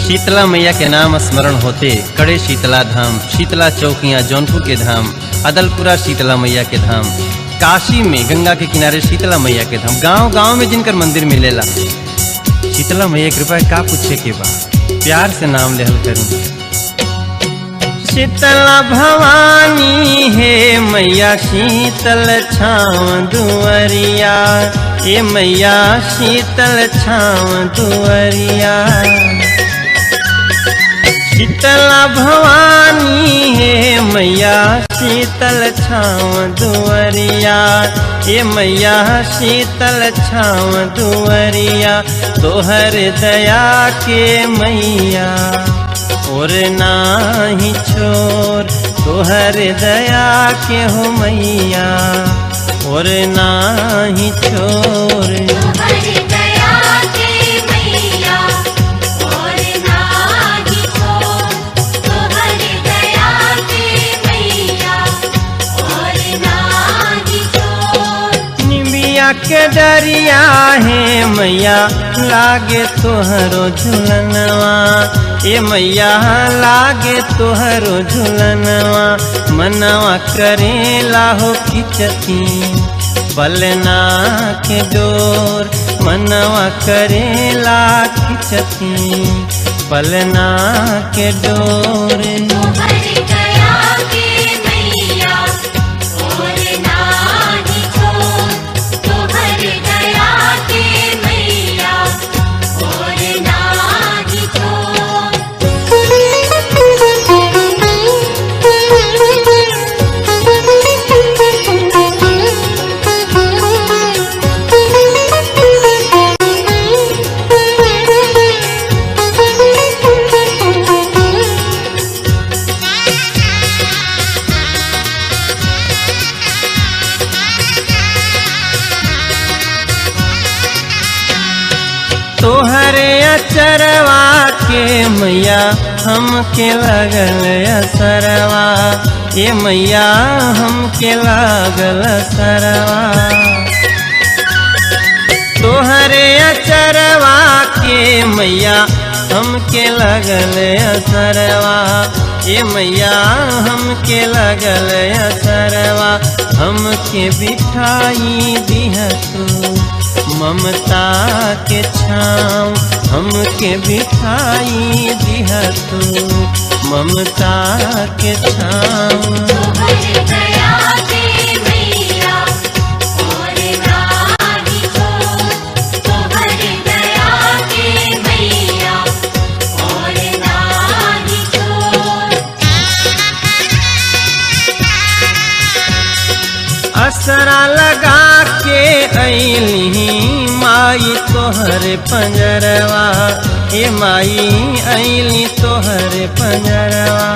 शीतला मैया के नाम स्मरण होते कड़े शीतला धाम, शीतला चौकियाँ जौनपुर के धाम, अदलपुरा शीतला मैया के धाम, काशी में गंगा के किनारे शीतला मैया के धाम, गांव गांव में जिनकर मंदिर मिलेला। शीतला मैया कृपा का पूछे के बा, प्यार से नाम लेहल करूं। शीतला भवानी है मैया शीतल छाँव दुअरिया, ए मैया शीतल छाँव दुअरिया। शीतला भवानी है मैया शीतल छाँव दुअरिया, ए मैया शीतल छाँव दुअरिया। तोहर दया के मैया और नाही छोर, तोहर दया के हो मैया और नाही छोर। के डरिया है मैया लागे तोहरो झुलनवा, ए मैया लागे तोहरो झुलनवा। मनवा करेला हो खिचती बलना के डोर, मनवा करेला खिचती बलना के डोर। तोहरे अचरवा के मैया हमके लगल असरवा, ए मैया हमके लागल असरवा। तोहरे अचरवा के मैया हमके लगल असरवा, ए मैया हमके लगल असरवा। हमके बिठाई दिह तू ममता के छाँव, हमके बिठाई दिह तू ममता के छाँव। असरा लगा के अइली माई तोहर पंजरवा, ए माई अइली तोहर पंजरवा।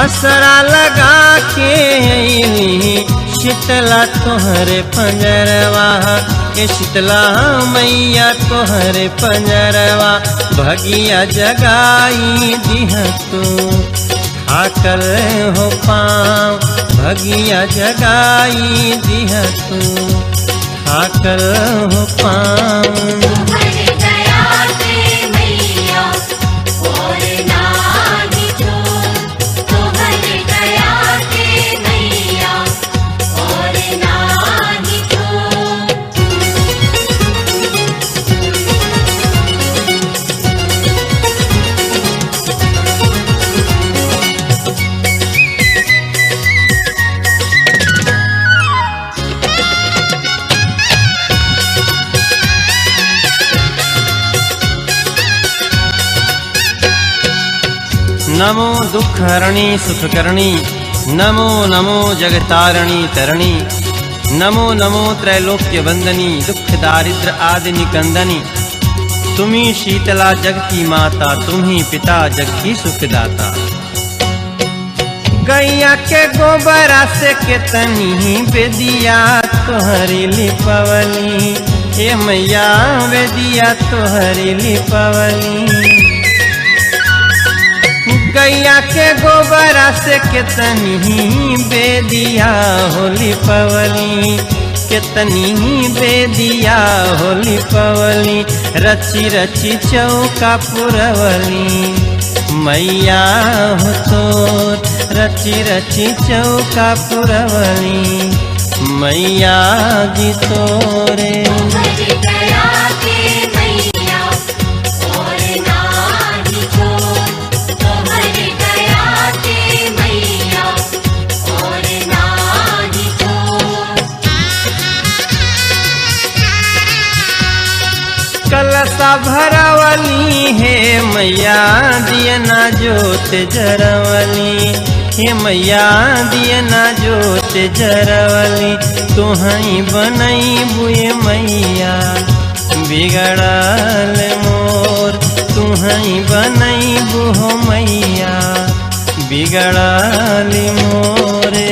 असरा लगा के अइली शीतला तोहर पंजरवा, ए शीतला मैया तोहर पंजरवा। भगिया जगाई दिह तू थाकल हो पाँव, भगिया जगाई दिह तू थाकल हो पाँव। नमो दुख हरणी सुख करणी, नमो नमो जगतारणी तरणी, नमो नमो त्रैलोक्य वंदनी, दुख दारिद्र आदि निकंदनी। तुम्ही शीतला जग की माता, तुम्ही पिता जग की सुखदाता। गैया के गोबरा से केतनी बेदिया तोहरी लिपवली, ए मैया बेदिया तोहरी लिपवली। गैया के गोबरा से कितनी बेदिया होली पवली, कितनी बेदिया होली पवली, रची रची चौका पुरवली मैया हो तोर, रची रची चौका पुरवली मैया जी तोरे। कलसा भरवली है मैया दियना जोत जरवली, हे मैया दियना जोत जरवली, तुहई बनई बुए मैया बिगड़ल मोर, तुहई बनई बुहो मैया बिगड़ल मोरे।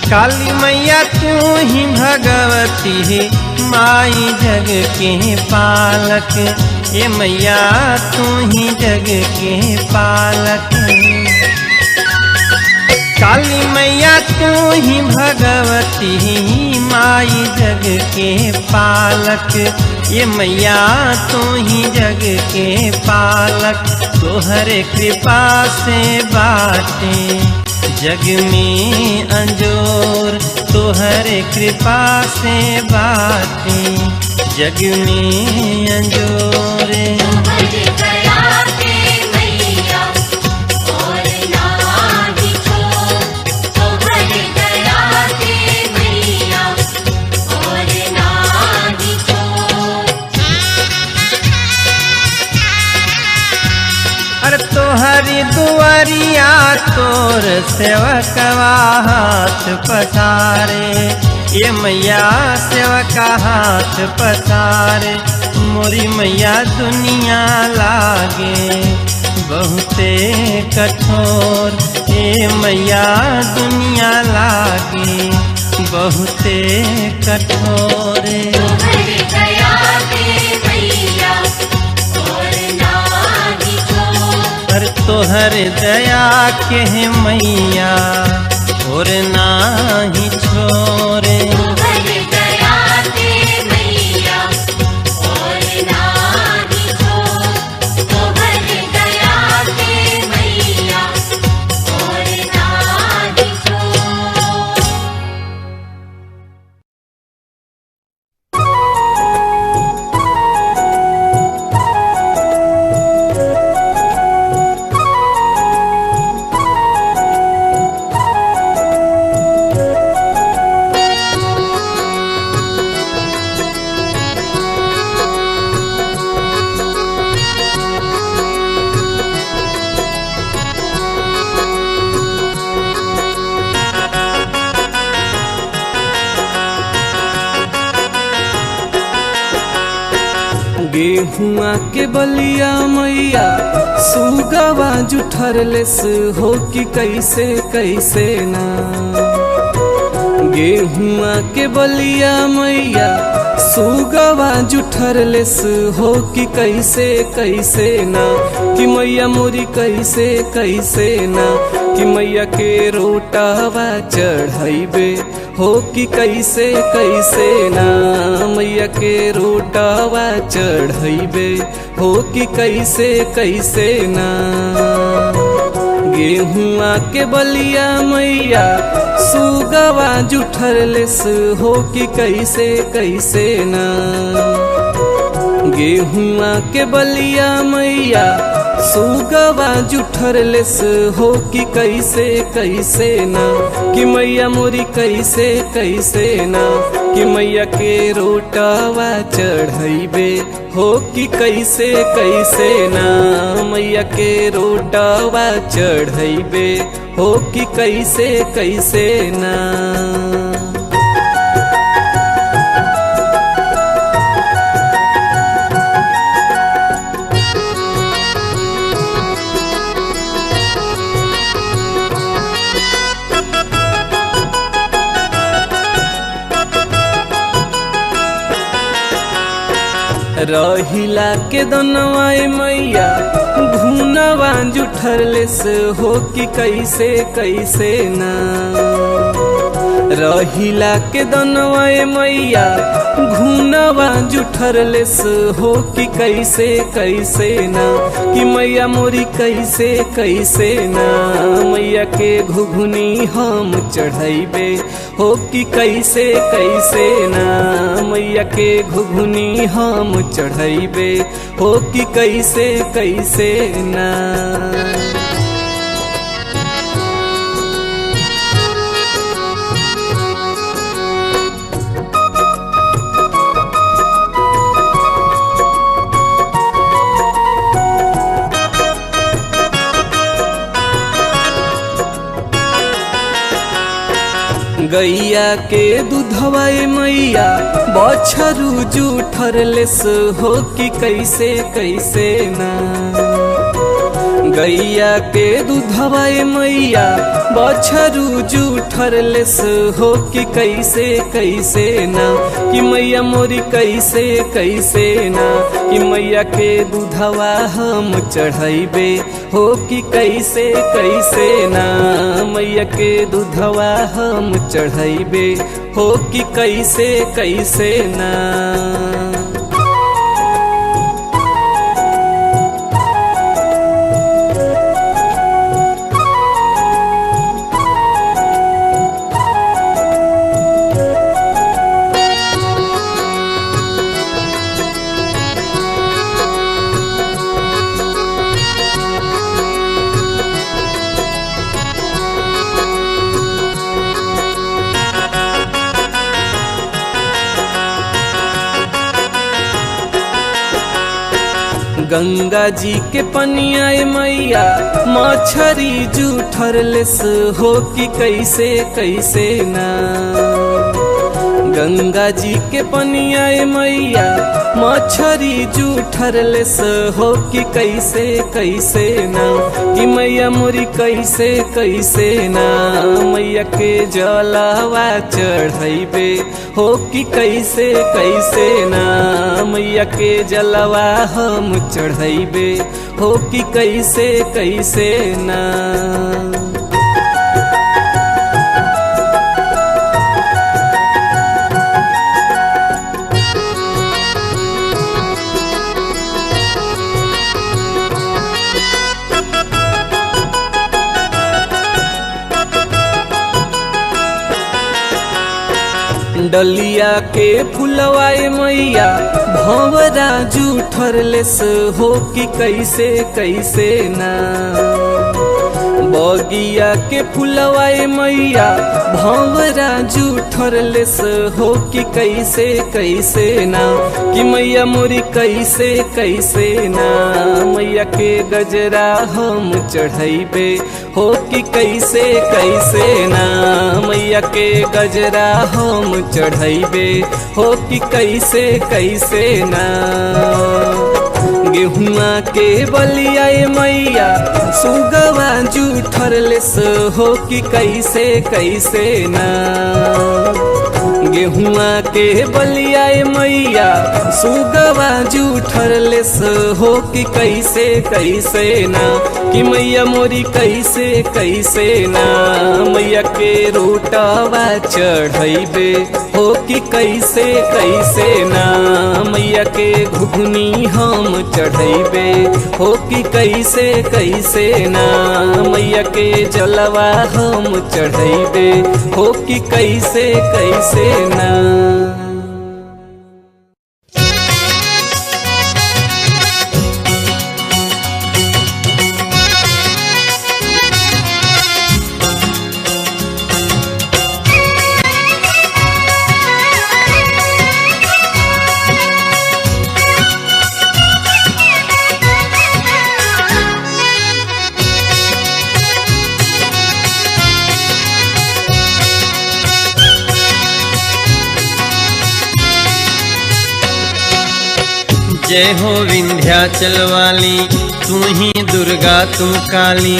काली मैया तू ही भगवती है माई जग के पालक, ये मैया तू ही जग के पालक। काली मैया तू ही भगवती माई जग के पालक, ये मैया तू ही जग के पालक, तोहरे कृपा से बाटे जग में अंजोर, तोहरे कृपा से बाटे जग में अंजोरे। तोहरी दुआरिया तोर सेवकवा हाथ पसारे, ये मैया सेवका हाथ पसारे, मोरी मैया दुनिया लागे बहुते कठोर, ये मैया दुनिया लागे बहुते कठोरे। तोहर दया के मैया और नाही छोरे। गेहुआ के बलिया मैया सुगवा जुठरलेस हो कि कैसे कैसे ना। गेहुआ के बलिया मैया सुगवा जुठरलेस हो कि कैसे कैसे ना, कि मैया मोरी कैसे कैसे ना, कि मैया के रोटावा चढ़ाइबे हो कि कैसे कैसे ना, मैया के रोटावा चढ़ाइबे हो कि कैसे कैसे ना। गेहुआ के बलिया मैया सुगवा जुठरलेस हो कि कैसे कैसे ना। गेहुआ के बलिया मैया सुगवा जुठरलेस हो कि कैसे कैसे ना कि मैया मोरी कैसे कैसे ना कि मैया के रोटवा चढ़ैबे हो कि कैसे कैसे ना मैया के रोटवा चढ़ैबे हो कि कैसे कैसे ना। रहिला के दनवाए मैया घुनवा जुठरलेस हो कि कैसे कैसे ना रहिला के दनवाए मैया घुनवा जुठरलेस हो कि कैसे कैसे ना कि मैया मोरी कैसे कैसे ना मैया के घुघुनी हम चढ़ैबे हो कि कैसे कैसे ना मैया के घुघुनी हम चढ़ैबे हो कि कैसे कैसे ना। गैया के दूधवाए मैया बछरू जुठरलेस हो कि कैसे कैसे ना गैया के दूधवाए मैया बछरू जुठरलेस हो कि कैसे कैसे ना कि मैया मोरी कैसे कैसे ना कि मैया के दूधवा हम चढ़ैबे हो कि कैसे कैसे ना मैया के दूधवा हम चढ़ैबे हो कि कैसे कैसे ना। गंगा जी के पनिया मैया मछरी जुठरलेस हो कि कैसे कैसे ना गंगा जी के पनिया मैया मछरी जुठरलेस हो कि कैसे कैसे ना कि मैया मोरी कैसे कैसे ना मैया के जलवा चढ़ैबे हो कि कैसे कैसे ना मैया के जलवा हम चढ़ैबे हो कि कैसे कैसे ना। डलिया के फुलवाए मैया भंवरा जुठरलेस हो कि कैसे कैसे ना बगिया के फुलवाए मैया भंवरा जुठरलेस हो कि कैसे कैसे ना कि मैया मोरी कैसे कैसे ना मैया के गजरा हम चढ़ैबे हो कि कैसे कैसे ना मैया के गजरा हम चढ़ैबे हो कि कैसे कैसे ना। गेहुआ के बलिया मैया सुगवा जुठरलेस हो कि कैसे कैसे ना गेहुआ के बलिया मैया सुगवा जुठरलेस हो कि कैसे कैसे ना कि मैया मोरी कैसे कैसे ना मैया के रोटवा चढ़ैबे हो कि कैसे कैसे ना मैया के घुघुनी हम चढ़ैबे हो कि कैसे कैसे ना मैया के जलवा हम चढ़ैबे हो कि कैसे कैसे ना। जय हो विंध्याचल वाली, तू ही दुर्गा तू काली।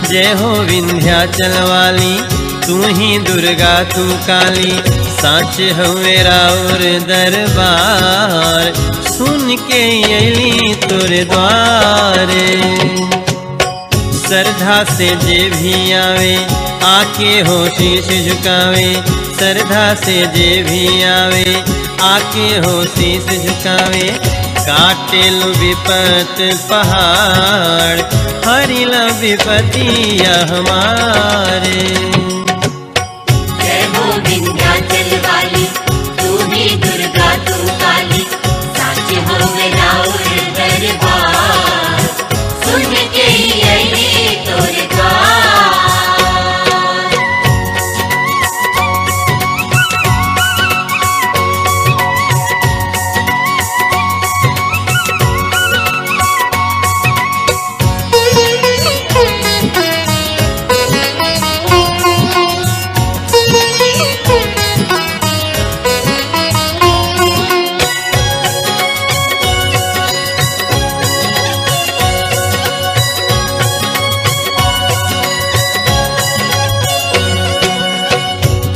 जय हो विंध्याचल वाली, तू ही दुर्गा तू काली। साच हो मेरा और दरबार, सुन के अली तोरे द्वारे। श्रद्धा से जे भी आवे, आके हो शीश झुकावे। श्रद्धा से जे भी आवे, आके हो शीश झुकावे। काटेल विपत पहाड़, हरिल विपतिया हमारे। जय हो विंध्याचल वाली, तू ही दुर्गा तू काली। साच हो मेरा और दरबार, सुन के अली तोरे द्वार।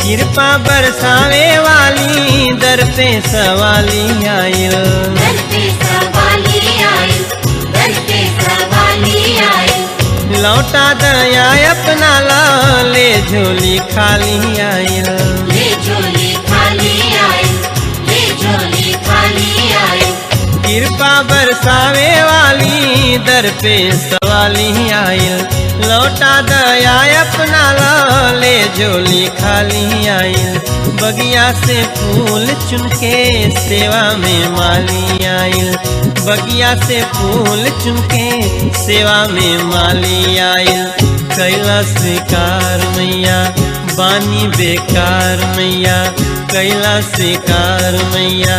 कृपा बरसावे वाली, दर पे सवाली आयल। दर पे सवाली आई, दर पे सवाली आई। लौटा दया अपना ला, ले झोली खाली आयल। ले झोली खाली आई, ले झोली खाली आई। कृपा बरसावे वाली, दर पे सवाली आयल। लौटा दया अपना ला, ले झोली खाली आयल। बगिया से फूल चुनके सेवा में माली आयल। बगिया से फूल चुनके सेवा में माली आयल। कैला स्वीकार मैया, बानी बेकार मैया। कैला स्वीकार मैया,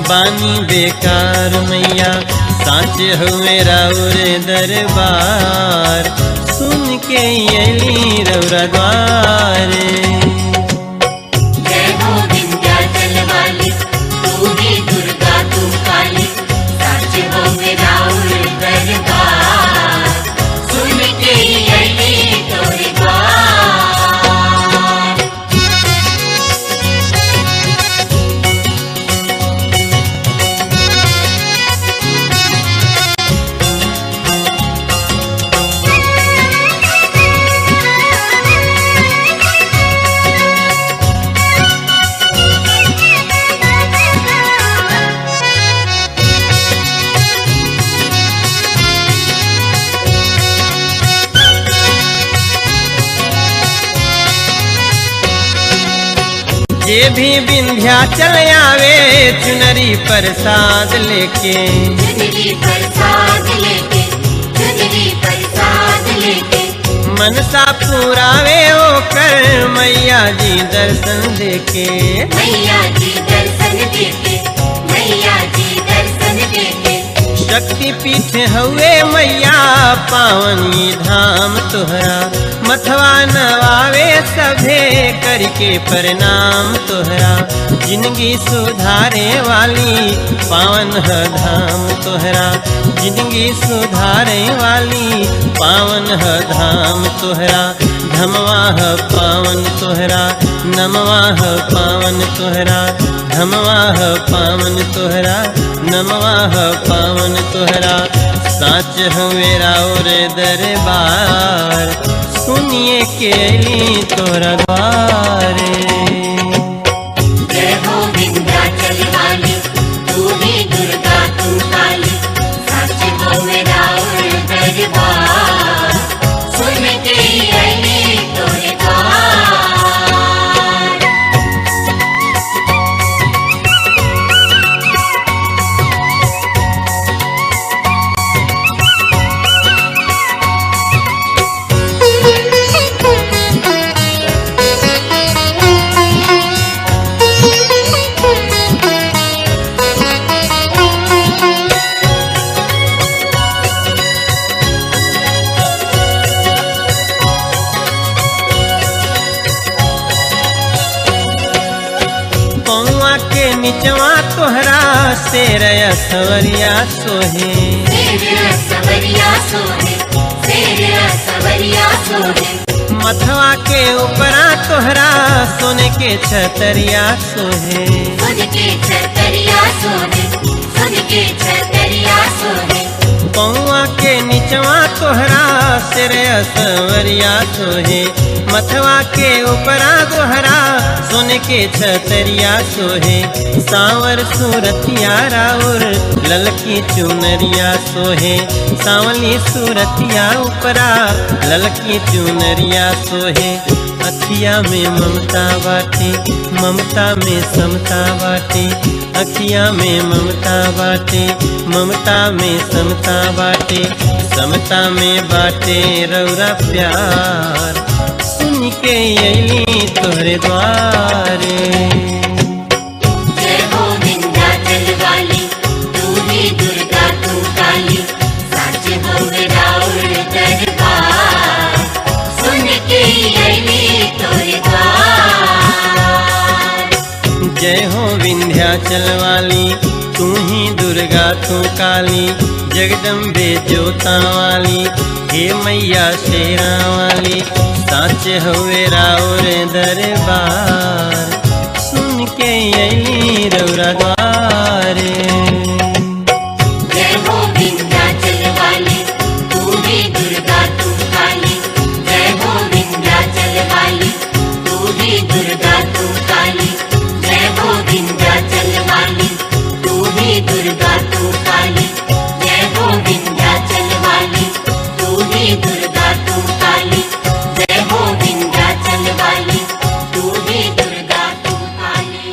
बानी बेकार मैया। साच हो मेरा उरे दरबार, सुन के अली रौरा द्वारे। जय हो विंध्याचल वाली, तू ही दुर्गा तू काली। साच हो मेरा और दरबार, सुन के अली तोरे द्वार। जे भी विंध्याचल आवे, चुनरी प्रसाद लेके। चुनरी प्रसाद लेके, चुनरी प्रसाद लेके। मनसा पुरावे ओकर, मैया जी दर्शन देके। मैया जी दर्शन देके, मैया जी दर्शन देके। शक्ति पीठ हुए मैया, पावनी धाम तोहरा। मथवा नवावे सभे, करके प्रणाम तोहरा। जिंदगी सुधारे वाली, पावन है धाम तोहरा। जिंदगी सुधारे वाली, पावन है धाम तोहरा। धमवा है पावन तोहरा, नमवा है पावन तोहरा। धमवा है पावन तोहरा, नमवा है पावन तोहरा। साच है मेरा और दरबार, सुनिए के अली तोहरा द्वारे। जय हो विंध्याचल वाली, तू ही दुर्गा तू काली। साच हो मेरा और दरबार, सुन के अली तोरे द्वार। निचवा तोहरा शेर सवरिया सोहे। शेर सवरिया सोहे, शेर सवरिया सोहे। मथवा के ऊपरा तोहरा सोने के छतरिया सोहे। सोने के छतरिया सोहे, सोने के छतरिया सोहे। पौआ के निचवा तोहरा शेर सवरिया सोहे। मथवा के ऊपरा तोहरा सोने के छतरिया सोहे। सांवर सूरतिया राउर ललकी चुनरिया सोहे। सांवली सूरतिया ऊपरा ललकी चुनरिया सोहे। अखिया में ममता बाटे, ममता में समता बाटे। अखिया में ममता बाटे, ममता में समता बाटे। समता में बाटे रौरा प्यार, सुन के अइली तोहरे द्वारे। जय हो विंध्याचल वाली, तू ही दुर्गा तू काली। साच हो राउर दरबार, सुन के अइली तोरे द्वार। जय हो विंध्याचल वाली, तू ही दुर्गा तू काली। जगदम्बे जोता वाली, हे मैया शेरा वाली। साच हुए राउर दरबार, सुन के अइली रौरा द्वारे। जय हो विंध्याचल वाली, तू ही दुर्गा तू काली। जय हो विंध्याचल वाली, तू ही दुर्गा तू काली। जय हो विंध्याचल वाली, तू ही दुर्गा तू काली। जय हो विंध्याचल वाली, तू ही दुर्गा तू काली। जय हो विंध्याचल वाली, तू ही दुर्गा तू काली।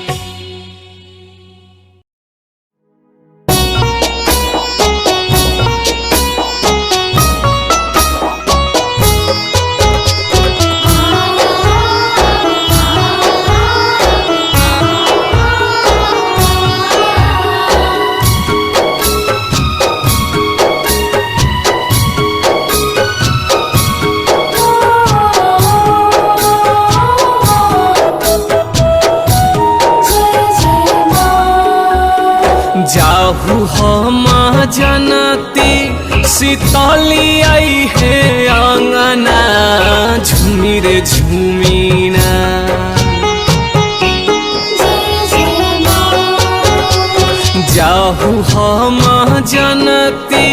जाहू हम जनती शीतली आई है आंगना, झूमी रे झूमीना। जाहू हम जनती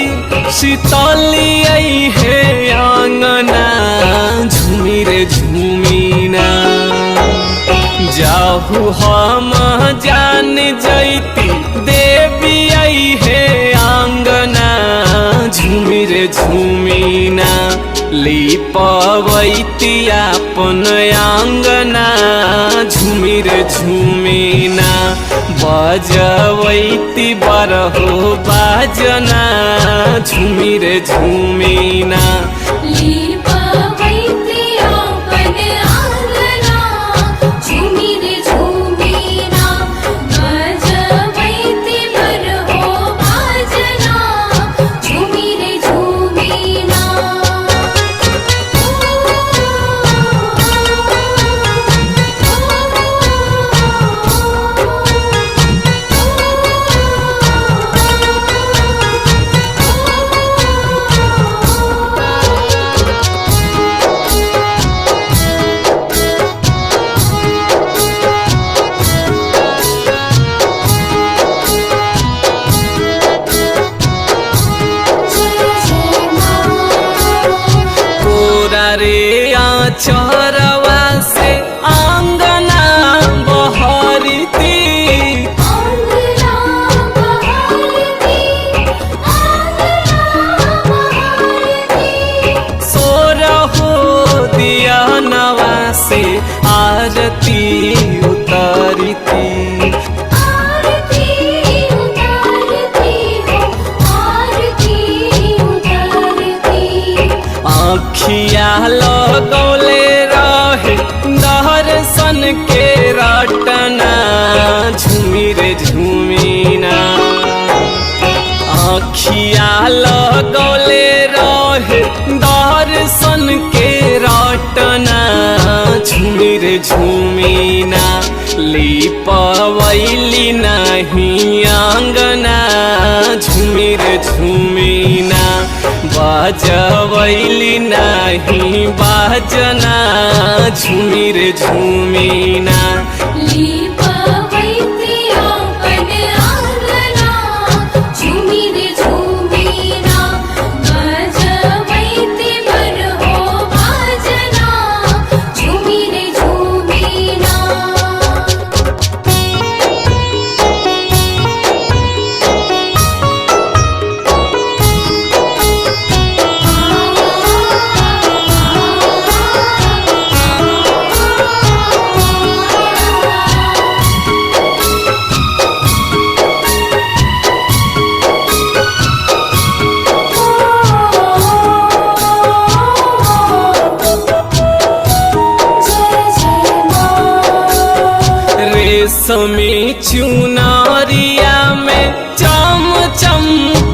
शीतली आई है आंगना, झूमी रे झूमीना। जाहू हम जान जैती देवी आई है आंगना, झूमी रे झूमीना। लिपवैती अपन आंगना, झूमी रे झूमीना। बजवैती बरहो बाजना, झूमी रे झूमीना। चरवा से आंगना बहरती, सोर हो दिया नवा से आरती उतारती। आँखिया लगौले रहे दर्शन के रटना, झूमी रे झूमीना। आँखिया लगौले रहे दर्शन के रटना, झूमी रे झूमी ना, लिपवैली नहीं आंगना झूमी रे झूमी ना, बजवैली नहीं बाजना झूमी रे झूमी ना। रेशमी चुनरिया में चम चम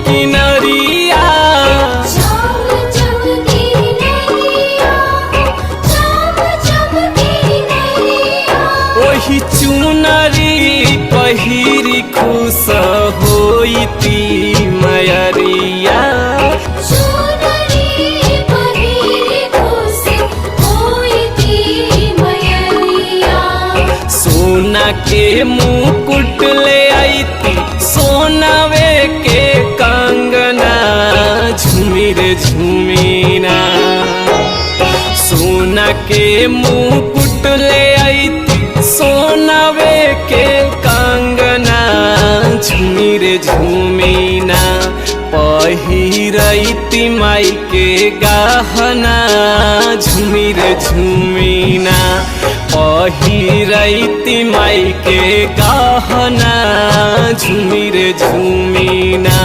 किनरिया, वही चुनरी पहिरी खुश होइती मयरिया। सोना के मुकुट ले आईती सोनावे के कंगना झूमी रे झूमी ना, सोना के मुकुट ले आईती सोनावे के कंगना झूमी रे झूमी ना, पहिरैती माई के गहना झूमी रे झूमी ना, पहिरैती माई के गहना झूमी रे झूमी ना।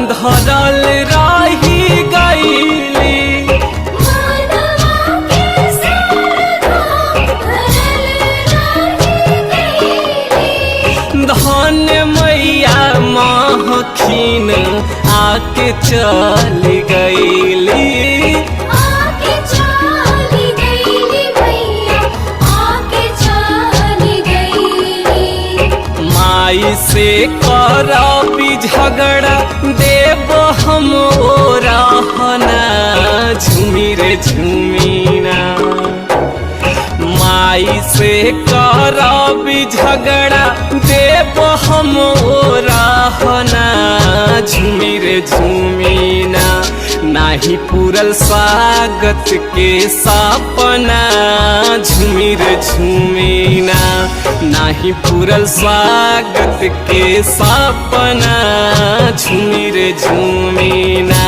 धरल रही गईली धन मैया महखीन आके चल गईली, माई से करबी झगड़ा देव हम रहना झूमी रे झूमी ना, माई से करबी झगड़ा देव हम रहना झूमी रे झूमी ना, नाही पूरल स्वागत के सपना झूमी रे झूमी ना, नाही पूरल स्वागत के सपना झूमी रे झूमी ना।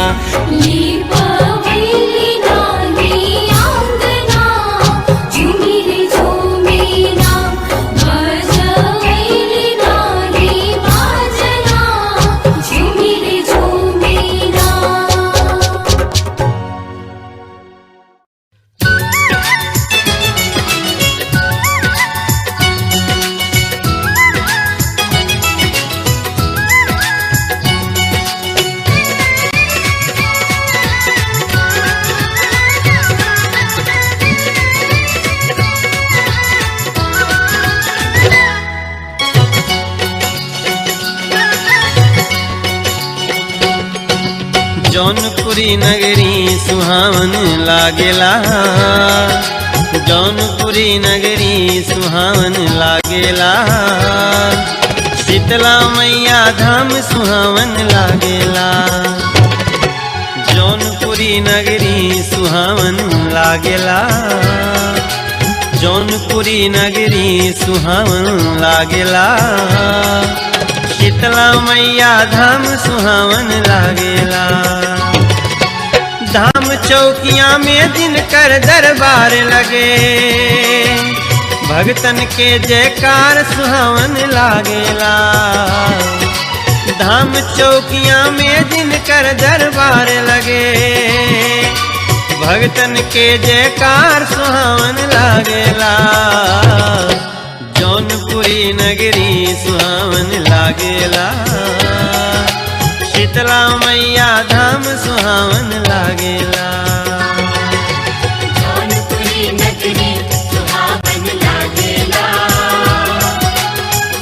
जौनपुरी नगरी सुहावन लागेला, जौनपुरी नगरी सुहावन लागेला, शीतला मैया धाम सुहावन लागेला। जौनपुरी नगरी सुहावन लागेला, जौनपुरी नगरी सुहावन लागेला, शीतला मैया धाम सुहावन लागेला। धाम चौकिया में दिनकर दरबार लगे, भगतन के जयकार सुहावन लागेला। धाम चौकिया में दिनकर दरबार लगे, भगतन के जयकार सुहावन लागेला, जौनपुरी नगरी सुहावन लागेला, शीतला मैया धाम सुहावन लागेला। जौनपुरी नगरी सुहावन लागेला,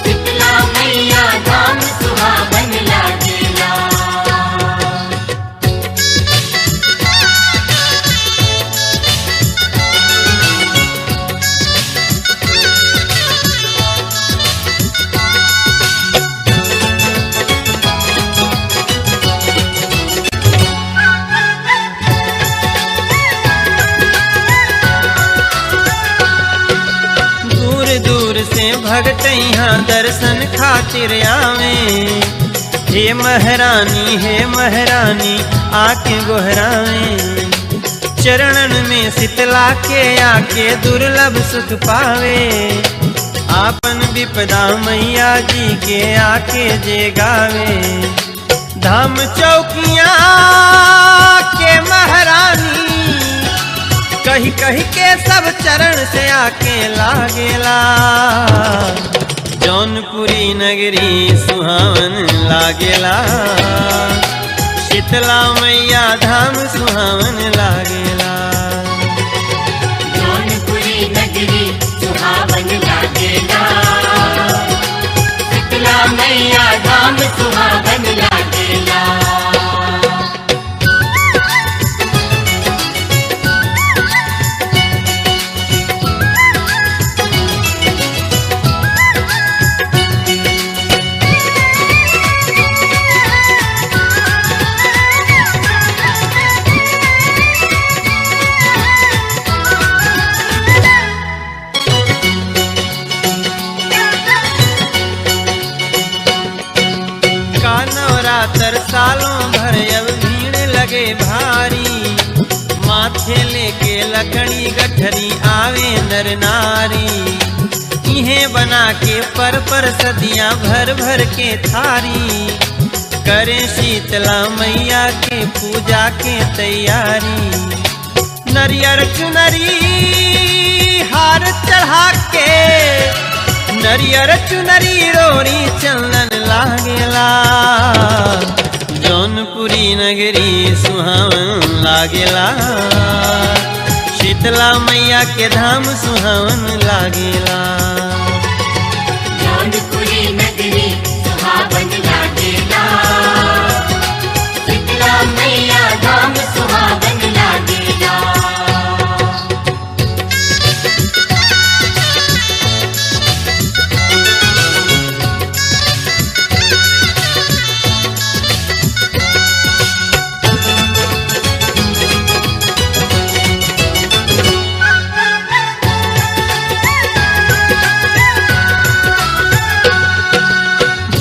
शीतला मैया धाम सुहावन लागेला। भगत यहाँ दर्शन खातिर आवे, हे महारानी आके गोहरावे, चरणन में शीतला के आके दुर्लभ सुख पावे, आपन विपदा मैया जी के आके जे गावे। धाम चौकिया के महारानी कही कही के सब चरण से आके लागेला, जौनपुरी नगरी सुहावन लागेला, शीतला मैया धाम सुहावन लागेला। जौनपुरी नगरी सुहावन लागेला, शीतला मैया धाम सुहावन लागेला। सालों भर अब भीड़ लगे भारी, माथे लेके लकड़ी गठरी आवे नर नारी, इन्हें बना के पर सदियां भर भर के थारी, करे शीतला मैया के पूजा के तैयारी। नरियर चुनरी हार चढ़ा के, नरियर चुनरी रोरी चंदन लागेला, जौनपुरी नगरी सुहावन लागेला, शीतला मैया के धाम सुहावन लागेला। जौनपुरी नगरी सुहावन लागेला, शीतला मैया धाम सुहावन लागेला।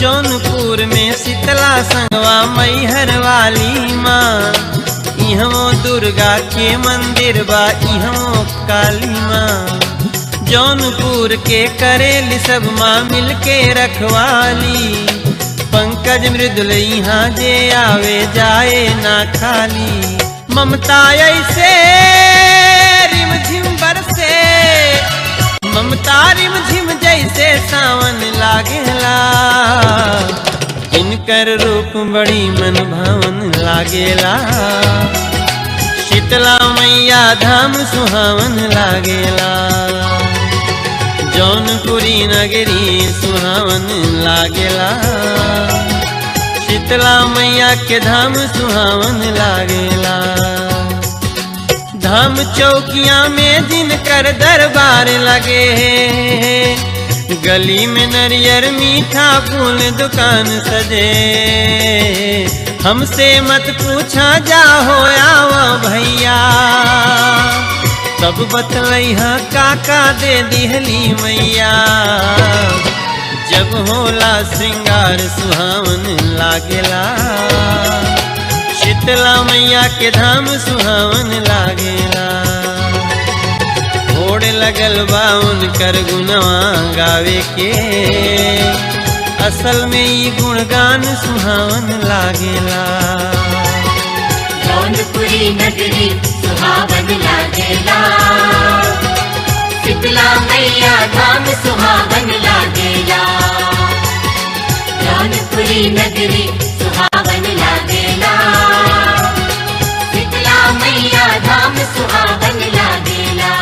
जौनपुर में शीतला संगवा मैहर वाली माँ, इहमो दुर्गा के मंदिर बा, इहमो काली माँ, जौनपुर के करेली सब माँ मिलके रखवाली, पंकज मृदुल यहाँ जे आवे जाए ना खाली, ममता ऐसे रिमझिम बरसे, ममता रिमझिम जैसे सावन लागेला, इनकर रूप बड़ी मन भावन लागेला, शीतला मैया धाम सुहावन लागेला, जौनपुरी नगरी सुहावन लागेला, शीतला मैया के धाम सुहावन लागेला। धाम चौकिया में जिनकर दरबार लगे, गली में नरियर मीठा फूल दुकान सजे, हमसे मत पूछा जा हो आवा भैया, तब बतलैहा काका दे दिहली मैया। जब होला श्रृंगार सुहावन लागेला, शीतला मैया के धाम सुहावन लागेला। होड़ लगल बा उनकर गुणवा गावे के, असल में ई गुणगान सुहावन लागेला। जौनपुरी नगरी सुहावन लागेला, शीतला मैया धाम सुहावन लागेला। जौनपुरी नगरी सुहावन लागेला, शीतला मैया धाम सुहावन लागेला।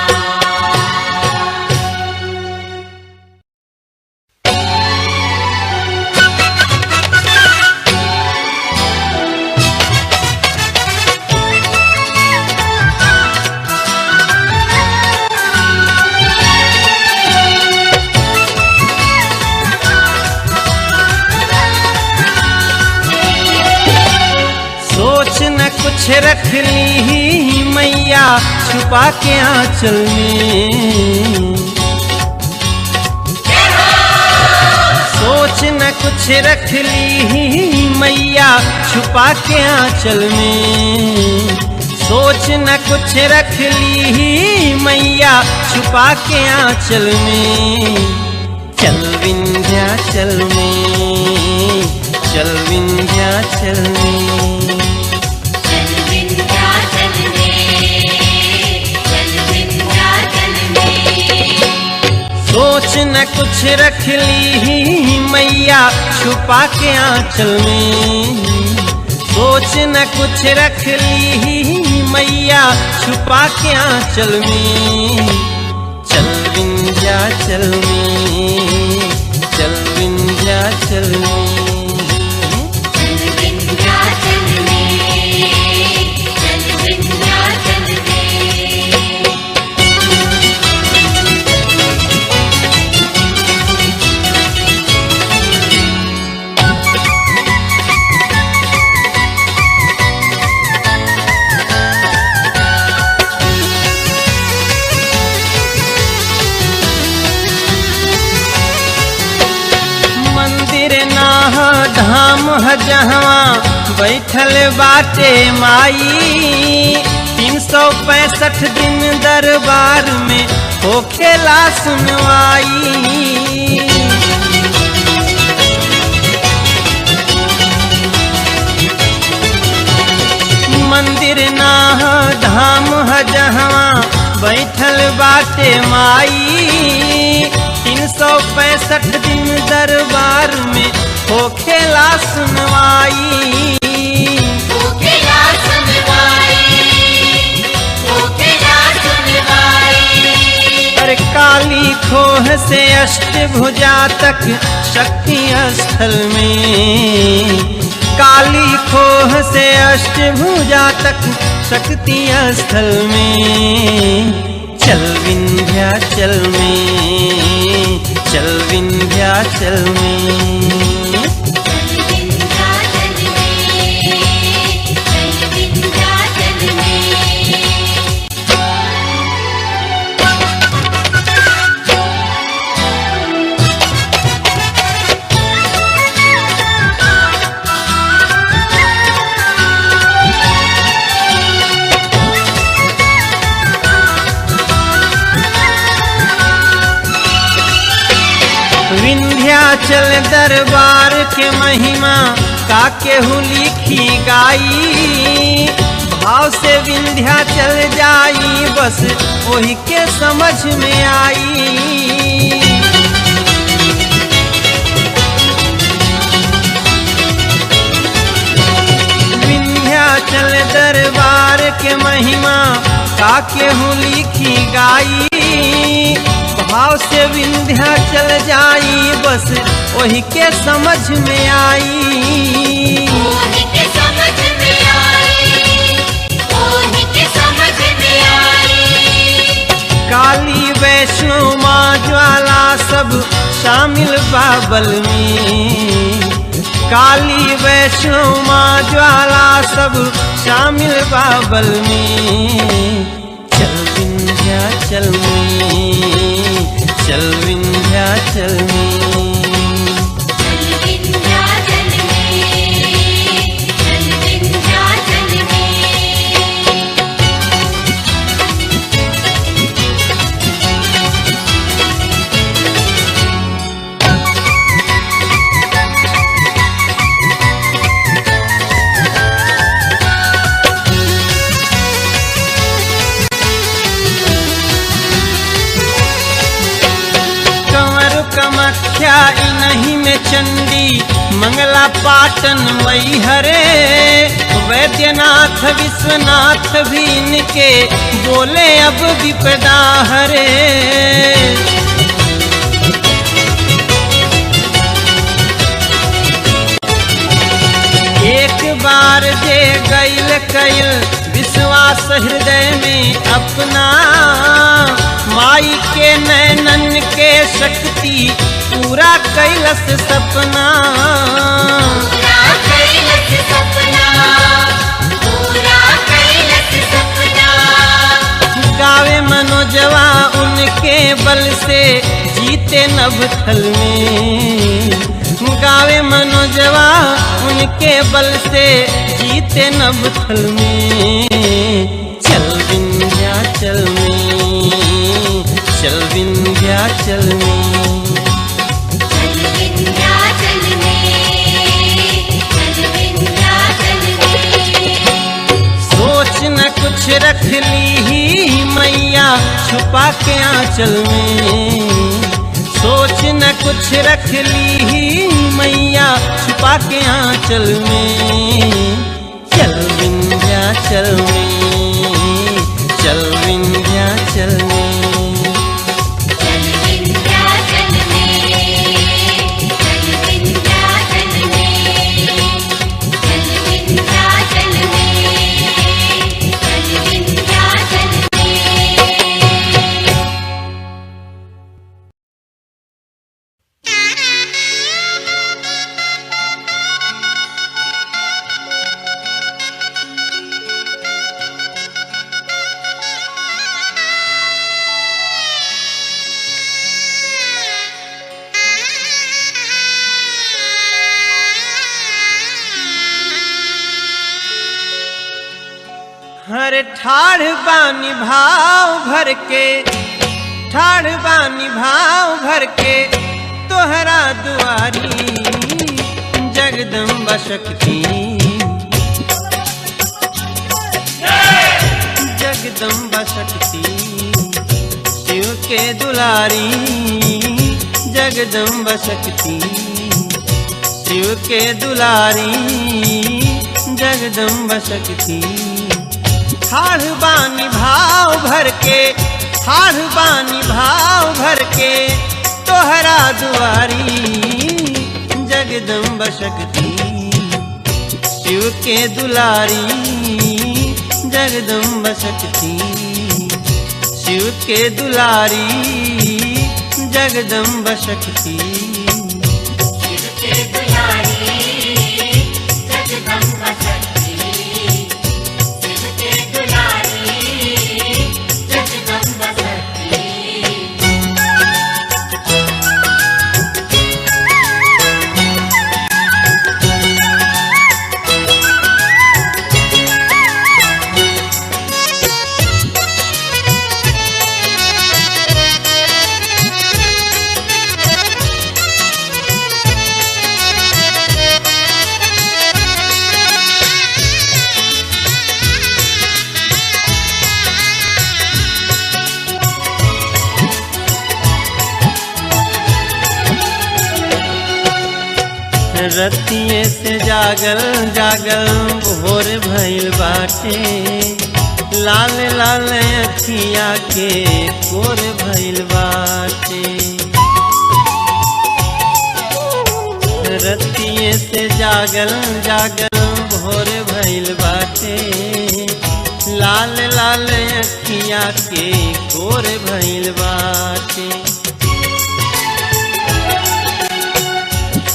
कुछ रख ली मैया छुपा के आंचल में, सोच न कुछ रख ली मैया छुपा के आंचल में। सोच न कुछ रख ली मैया छुपा के आंचल में। चल विंध्याचल में, चल विंध्याचल में, सोच न कुछ रख ली मैया छुपा के आंचल में। सोच न कुछ रख ली मैया छुपा के आंचल में। चल विंध्याचल में, चल विंध्याचल में, चल विंध्याचल में, चल विंध्याचल में। धाम ह जहाँ बैठल बाटे माई, 365 दिन दरबार में होखेला सुनवाई। मंदिर ना धाम ह जहाँ बैठल बाटे माई, 365 दिन दरबार में होखेला सुनवाई। होखेला सुनवाई, होखेला सुनवाई। अरे काली खोह से अष्टभुजा तक शक्ति स्थल में, काली खोह से अष्टभुजा तक शक्ति स्थल में। चल विंध्याचल में, चल विंध्याचल में, विंध्याचल दरबार के महिमा का केहू लिखी गाई। भाव से विंध्याचल जाई बस वही के समझ में आई। विंध्याचल दरबार के महिमा का केहू लिखी गाई। भाव से विंध्याचल जाई बस वही के समझ में आई। वही के समझ में आई, वही के समझ में आई। काली वैष्णो माँ ज्वाला सब शामिल बाबल में। काली वैष्णो माँ ज्वाला सब शामिल बाबल में। चल विंध्याचल में, चल विंध्याचल में। चल विंध्याचल में, चल विंध्याचल में। कामाख्या इन्हीं में चंडी मंगला पाटन मई हरे। वैद्यनाथ विश्वनाथ भी इनके बोले अब विपदा हरे। एक बार जे गैल कैल विश्वास हृदय में अपना, माई के नैनन के शक्ति पूरा कैलस सपना। पूरा कैलस सपना, पूरा कैलस सपना। गावे मनोजवा उनके बल से जीते नभथल में। गावे मनोजवा उनके बल से जीते नभथल में। चल विंध्याचल में, चल विंध्याचल में। चल विंध्याचल में, चल विंध्याचल में। सोच न कुछ रख ली ही मैया छुपा के आंचल में। सोच न कुछ रख ली ही मैया छुपा के आंचल में। चल विंध्याचल में, चल विंध्याचल में। चल विंध्याचल में, चल विंध्याचल में। चल विंध्याचल में, चल विंध्याचल में। हर ठाढ़ बानी भाव भर के, ठाढ़ बानी भाव भर के तोहरा दुआरी जगदम्बा शक्ति। जगदम्बा शक्ति शिव के दुलारी। जगदम्बा शक्ति शिव के दुलारी। जगदम्बा शक्ति ठाढ़ बानी भाव भर के, ठाढ़ बानी भाव भर के तोहरा दुआरी। जगदम्बा शक्ति शिव के दुलारी। जगदम्बा शक्ति शिव के दुलारी। जगदम्बा शक्ति शिव के दुलारी, जगदम्बा शक्ति। शिव के दुलारी, जगदम्बा शक्ति। रतिये से जागल जागल भोर भइल बाटे। लाल लाल अखिया के कोर भइल बाटे। रतिये से जागल जागल भोर भइल बाटे। लाल लाल अखिया के कोर भइल बाटे।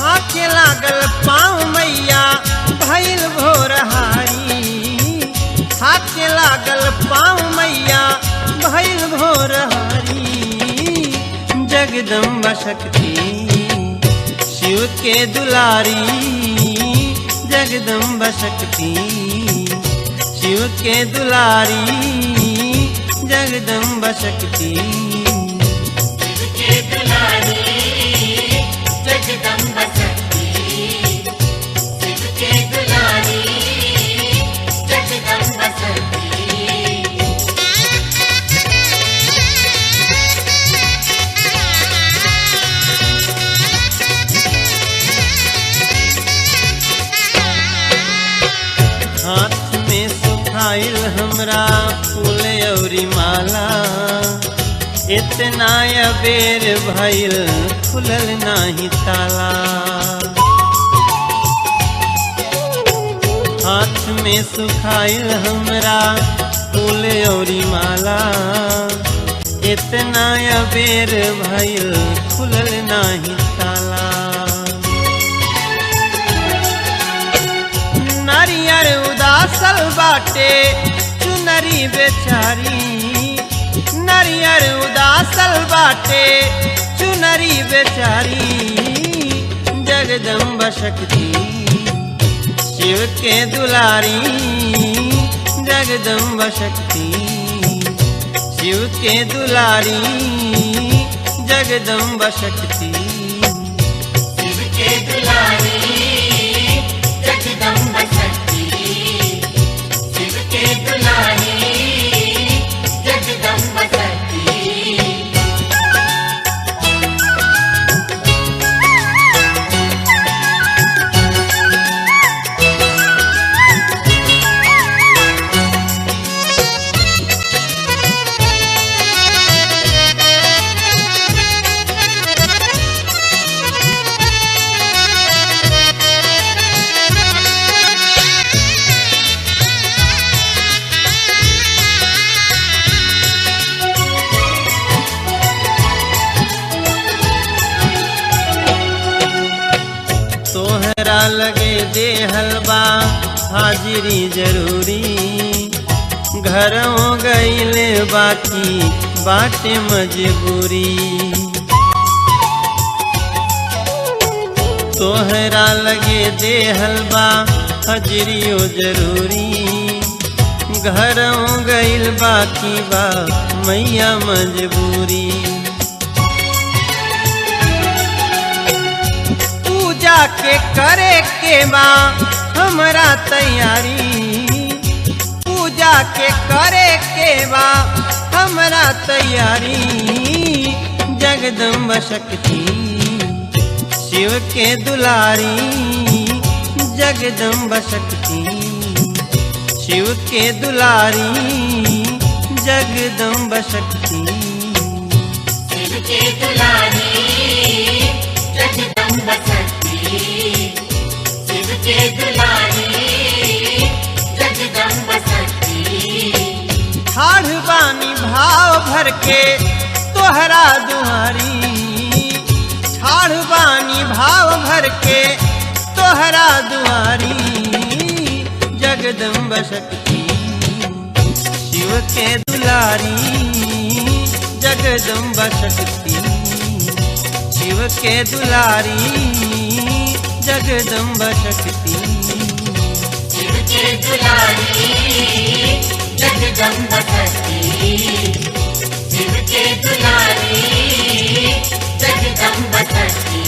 आँखें लागल पाँव जगदम्बा शक्ति शिव के दुलारी जगदम्बा शक्ति शिव के दुलारी जगदम्बा शक्ति शिव के दुलारी जगदम्बा शक्ति शिव के दुलारी जगदम्बा शक्ति हाथ में सुखाइल हमरा फूल औरी माला इतना अबेर भइल खुलल नाही ताला हाथ में सुखाइल हमरा फूल औरी माला इतना अबेर भइल खुलल नाही ताला नारियर उदासल बाटे चुनरी बेचारी नारियर उदासल बाटे चुनरी बेचारी जगदम्बा शक्ति शिव के दुलारी जगदम्बा शक्ति शिव के दुलारी जगदम्बा शक्ति शिव के दुलारी जगदम्बा शक्ति शिव के दुलारी जगदम्बा शक्ति तोहरा लगे दे हलवा हाजिरी जरूरी घर हो गईल बाकी बाटे मजबूरी तोहरा लगे दे हलवा हाजिरियो जरूरी घर हो गईल बाकी बा मैया मजबूरी पूजा के करे के बा हमरा तैयारी पूजा के करे के बा हमरा तैयारी जगदम्बा शक्ति शिव के दुलारी जगदम्बा शक्ति शिव के दुलारी जगदम्बा शक्ति शिव के दुलारी जगदम्बा शक्ति शिव के दुलारी जगदम्बा शक्ति ठाढ़ बानी भाव भर के तोहरा दुआरी ठाढ़ बानी भाव भर के तोहरा दुआरी जगदम्बा शक्ति शिव के दुलारी जगदम्बा शक्ति शिव के दुलारी जगदम्बा शक्ति शिव के दुलारी जगदम्बा शक्ति शिव के दुलारी जगदम्बा शक्ति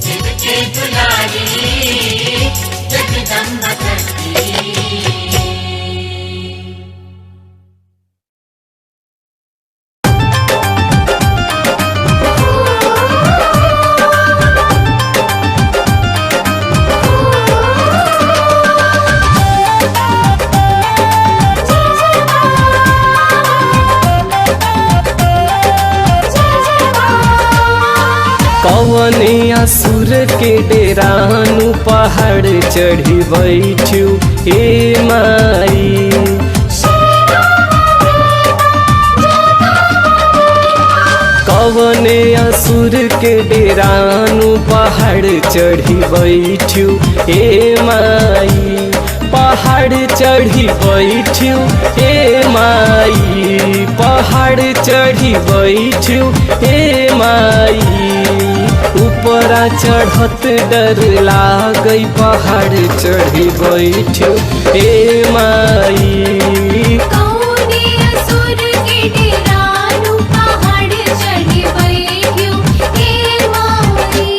शिव के दुलारी जगदम्बा शक्ति कवने असुर के डेरानु पहाड़ चढ़ी बैठू हे माई कवने असुर के डेरानु पहाड़ चढ़ी बैठू हे माई पहाड़ चढ़ी बैठू ए माई, पहाड़ चढ़ी बैठू ए माई, ऊपरा चढ़त डर लागई पहाड़ चढ़ी बैठू ए माई। कौने असुर के डेरानु पहाड़ चढ़ी बैठ्यू हे माई।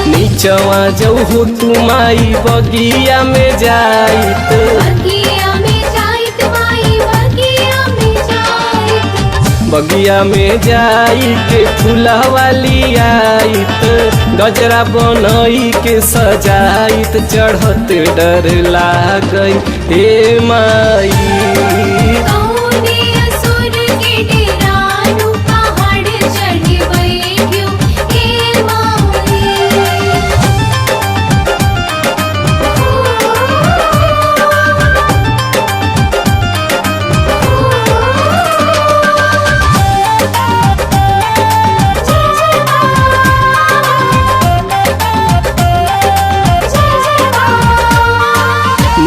नीचवा जऊ तुमाई बगिया में जाइत, बगिया में जाइत माई, बगिया में जाइत। बगिया में जाई के फुलवाली आइत, गजरा बनई के सजाइत, चढ़त डर लागई हे माई। कौने असुर के डेरानु पहाड़ चढ़ी बैठ्यू हे माई।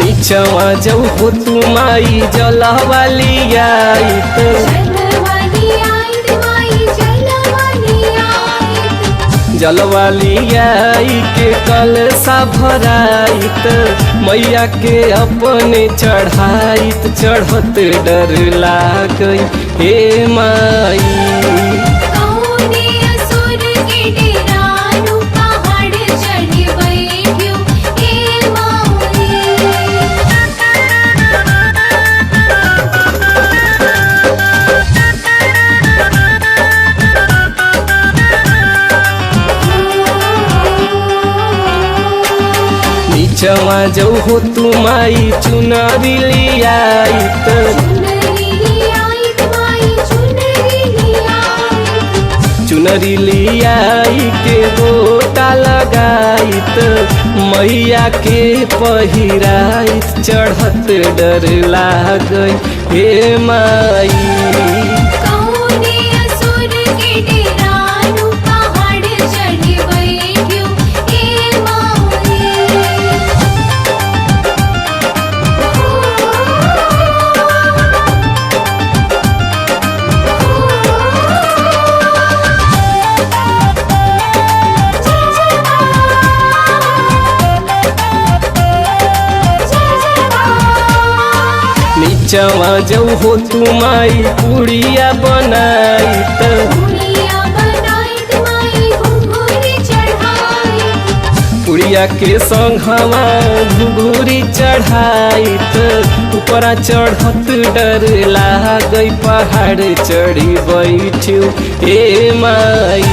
नीचवा जऊ तुमाई जलवाली आइत, जलवाली आइत माई, जलवाली आइत। जलवाली आई के कलसा भराइत, मैया के अपने चढ़ाइत, चढ़त डर लागई हे माई। कौने असुर के डेरानु पहाड़ चढ़ी बैठ्यू हे माई। नीचवा जऊ तुमाई चुनरी लियाइत, चुनरी आइत माई, चुनरी आइत। चुनरी लियाई के गोटा लगाइत, मैया के पहिराइत, चढ़त डर लागई हे माई। कौने असुर के डेरानु पहाड़ चढ़ी बैठ्यू हे माई। नीचवा जऊ तुमाई पुड़िया बनाइत, पुड़िया बनाइत माई, घुंघरू चढ़ाइत। पुड़िया के संघवा घुघुरी चढ़ाइत, ऊपरा चढ़त डर लागई पहाड़ चढ़ी बैठू हे माई।